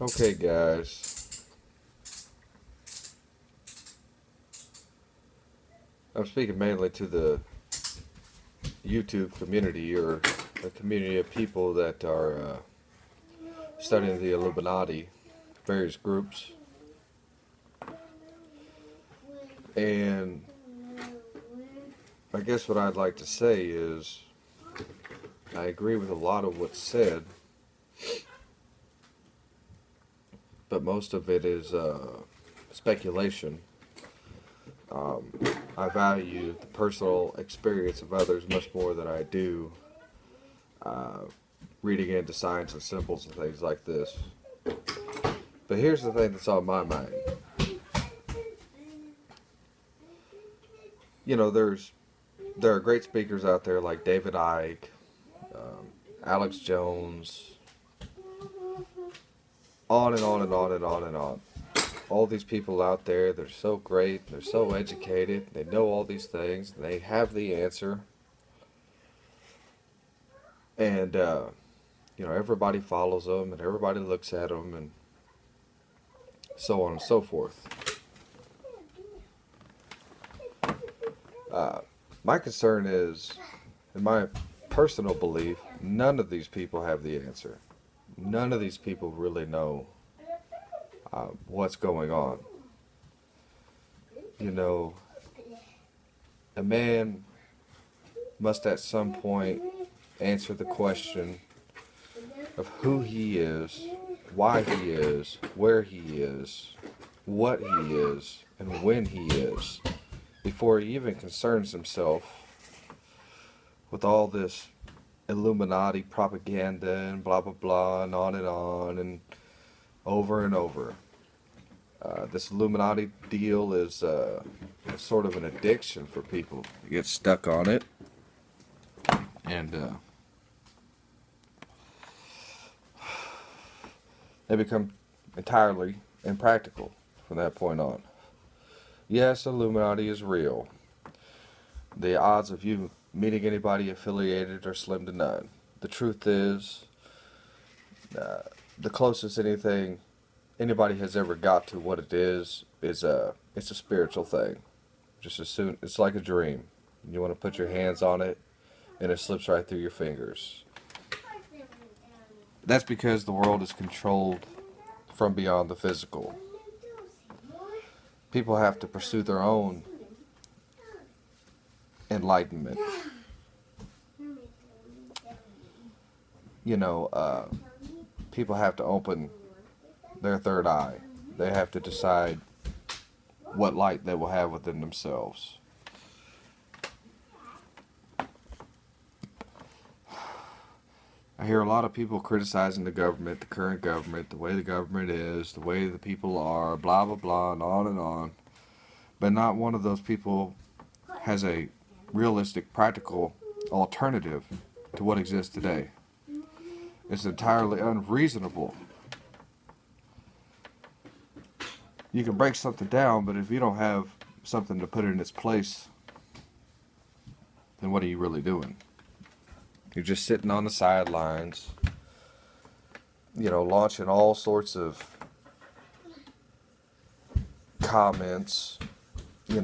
Okay, guys. I'm speaking mainly to the YouTube community or a community of people that are studying the Illuminati, various groups. And I guess what I'd like to say is I agree with a lot of what's said, but most of it is speculation. Um, I value the personal experience of others much more than I do uh, reading into signs and symbols and things like this. But here's the thing that's on my mind. You know, there are great speakers out there like David Icke, Alex Jones, on and on and on and on and on. All these people out there, they're so great, they're so educated, they know all these things, they have the answer, and everybody follows them and everybody looks at them and so on and so forth. My concern is, in my personal belief, none of these people have the answer. None of these people really know what's going on. You know, a man must at some point answer the question of who he is, why he is, where he is, what he is, and when he is, before he even concerns himself with all this Illuminati propaganda and blah blah blah and on and over and over. This Illuminati deal is sort of an addiction for people. You get stuck on it, and they become entirely impractical from that point on. Yes, Illuminati is real. The odds of you meeting anybody affiliated are slim to none. The truth is, the closest anything anybody has ever got to what it is it's a spiritual thing. Just as soon, it's like a dream. You want to put your hands on it, and it slips right through your fingers. That's because the world is controlled from beyond the physical. People have to pursue their own enlightenment. You know, people have to open their third eye. They have to decide what light they will have within themselves. I hear a lot of people criticizing the government, the current government, the way the government is, the way the people are, blah, blah, blah, and on and on. But not one of those people has a realistic, practical alternative to what exists today. It's entirely unreasonable. You can break something down, but if you don't have something to put it in its place, then what are you really doing? You're just sitting on the sidelines, launching all sorts of comments, and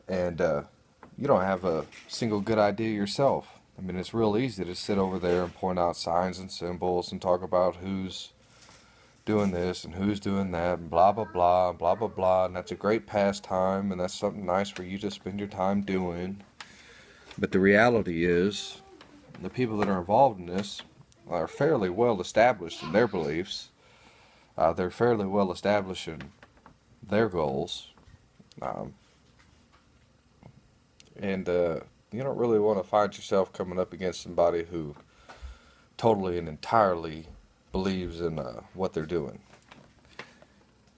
you don't have a single good idea yourself. I mean, it's real easy to sit over there and point out signs and symbols and talk about who's doing this and who's doing that and blah blah blah and blah blah blah, and that's a great pastime and that's something nice for you to spend your time doing. But the reality is, the people that are involved in this are fairly well established in their beliefs. They're fairly well established in their goals. And you don't really want to find yourself coming up against somebody who totally and entirely believes in what they're doing,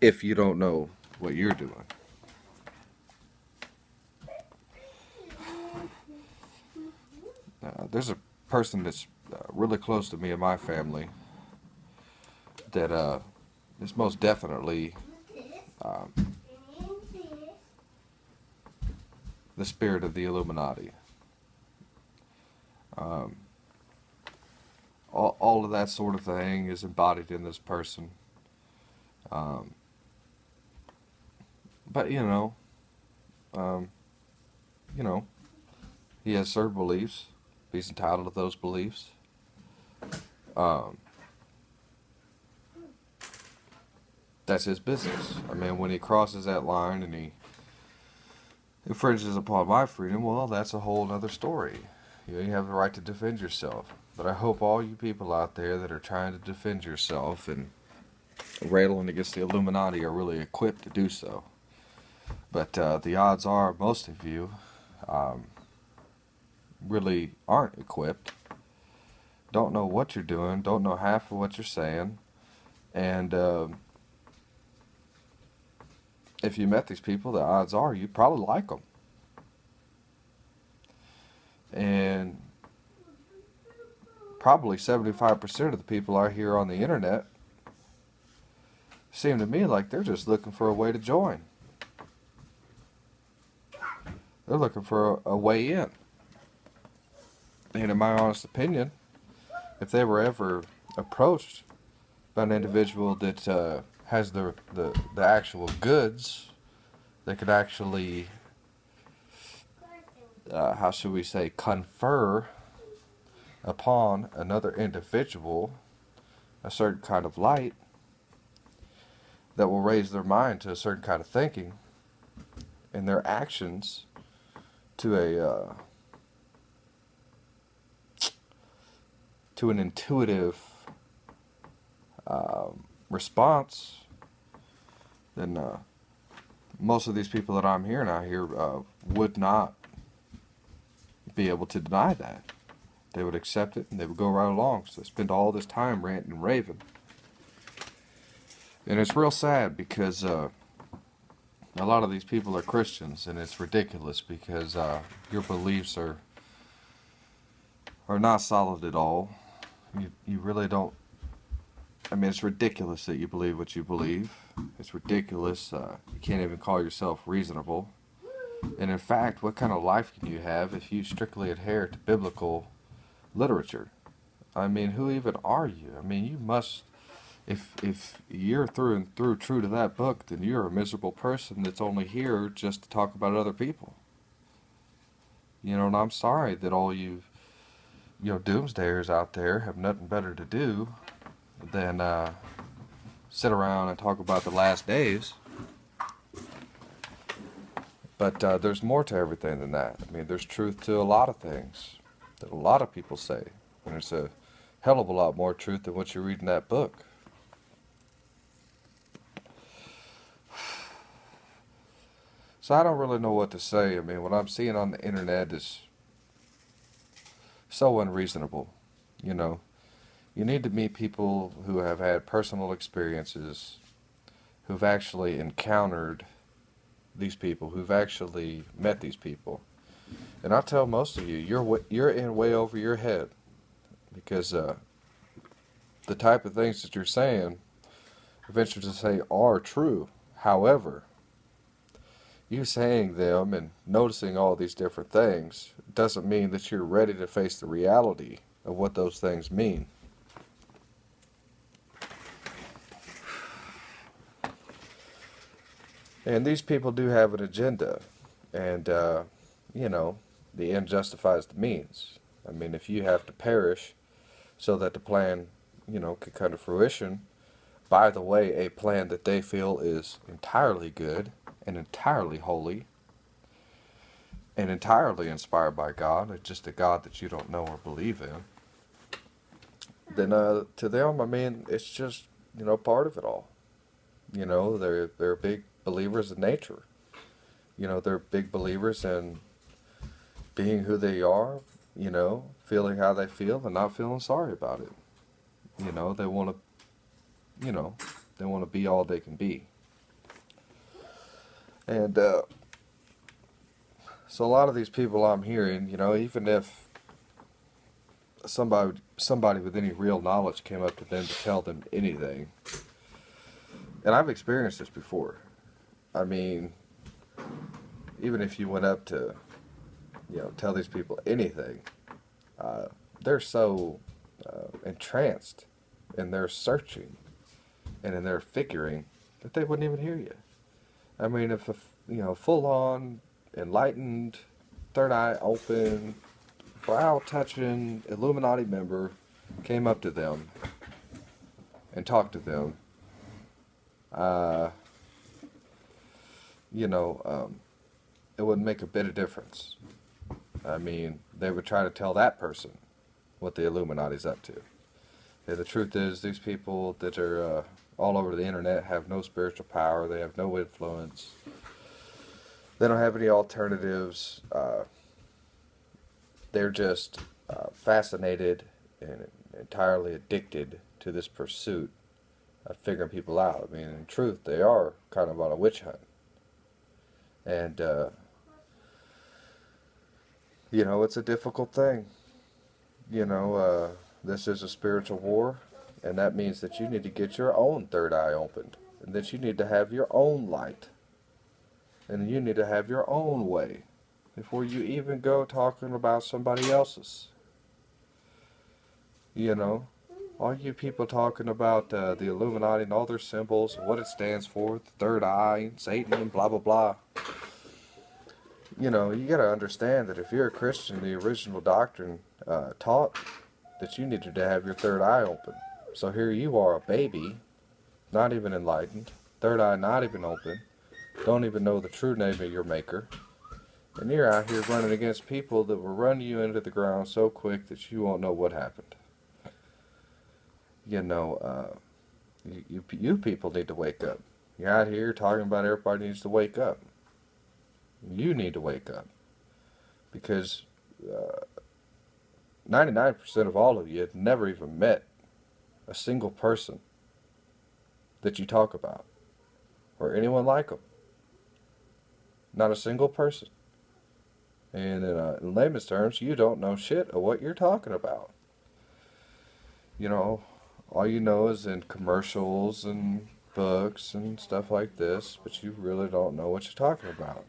if you don't know what you're doing. There's a person that's really close to me and my family that is most definitely um, the spirit of the Illuminati. all of that sort of thing is embodied in this person. Um, but um, you know, he has certain beliefs. He's entitled to those beliefs. Um, that's his business. I mean, when he crosses that line and he infringes upon my freedom, well, that's a whole other story. You have the right to defend yourself. But I hope all you people out there that are trying to defend yourself and railing against the Illuminati are really equipped to do so. But the odds are most of you really aren't equipped, don't know what you're doing, don't know half of what you're saying, and if you met these people, the odds are you probably like them. And probably 75% of the people out here on the internet seem to me like they're just looking for a way to join. They're looking for a way in. And in my honest opinion, if they were ever approached by an individual that has the actual goods, that could actually, how should we say, confer upon another individual a certain kind of light that will raise their mind to a certain kind of thinking and their actions to an intuitive response, then most of these people that I'm hearing out here would not be able to deny that. They would accept it and they would go right along. So they spend all this time ranting and raving. And it's real sad because a lot of these people are Christians, and it's ridiculous because your beliefs are not solid at all. You really don't. I mean, it's ridiculous that you believe what you believe. It's ridiculous. You can't even call yourself reasonable. And in fact, what kind of life can you have if you strictly adhere to biblical literature? I mean, who even are you? I mean, you must. If you're through and through true to that book, then you're a miserable person that's only here just to talk about other people. You know, and I'm sorry that all you doomsdayers out there have nothing better to do than sit around and talk about the last days. But there's more to everything than that. I mean, there's truth to a lot of things that a lot of people say. And there's a hell of a lot more truth than what you read in that book. So I don't really know what to say. I mean, what I'm seeing on the internet is so unreasonable. You know, you need to meet people who have had personal experiences, who've actually encountered these people, who've actually met these people. And I tell most of you, you're in way over your head, because the type of things that you're saying, I venture to say, are true. However, you saying them and noticing all these different things doesn't mean that you're ready to face the reality of what those things mean. And these people do have an agenda, and you know, the end justifies the means. I mean, if you have to perish so that the plan, you know, could come to fruition, by the way, a plan that they feel is entirely good and entirely holy and entirely inspired by God, it's just a God that you don't know or believe in, then to them, I mean, it's just, you know, part of it all. You know, they're big believers in nature. You know, they're big believers in being who they are, you know, feeling how they feel and not feeling sorry about it. You know, they want to be all they can be. And so a lot of these people I'm hearing, you know, even if somebody with any real knowledge came up to them to tell them anything, and I've experienced this before. I mean, even if you went up to, you know, tell these people anything, they're so entranced in their searching and in their figuring that they wouldn't even hear you. I mean, if a full-on enlightened, third eye open, brow touching Illuminati member came up to them and talked to them, it wouldn't make a bit of difference. I mean, they would try to tell that person what the Illuminati's up to. Yeah, the truth is, these people that are all over the internet have no spiritual power. They have no influence. They don't have any alternatives. They're just fascinated and entirely addicted to this pursuit of figuring people out. I mean, in truth, they are kind of on a witch hunt. And, it's a difficult thing. This is a spiritual war, and that means that you need to get your own third eye opened, and that you need to have your own light, and you need to have your own way before you even go talking about somebody else's. All you people talking about the Illuminati and all their symbols and what it stands for, the third eye, and Satan, and blah, blah, blah. You got to understand that if you're a Christian, the original doctrine taught that you needed to have your third eye open. So here you are, a baby, not even enlightened, third eye not even open, don't even know the true name of your maker, and you're out here running against people that will run you into the ground so quick that you won't know what happened. You people need to wake up. You're out here talking about everybody needs to wake up. You need to wake up, because 99% of all of you have never even met a single person that you talk about, or anyone like them. Not a single person. And in layman's terms, you don't know shit of what you're talking about. All you know is in commercials and books and stuff like this, but you really don't know what you're talking about.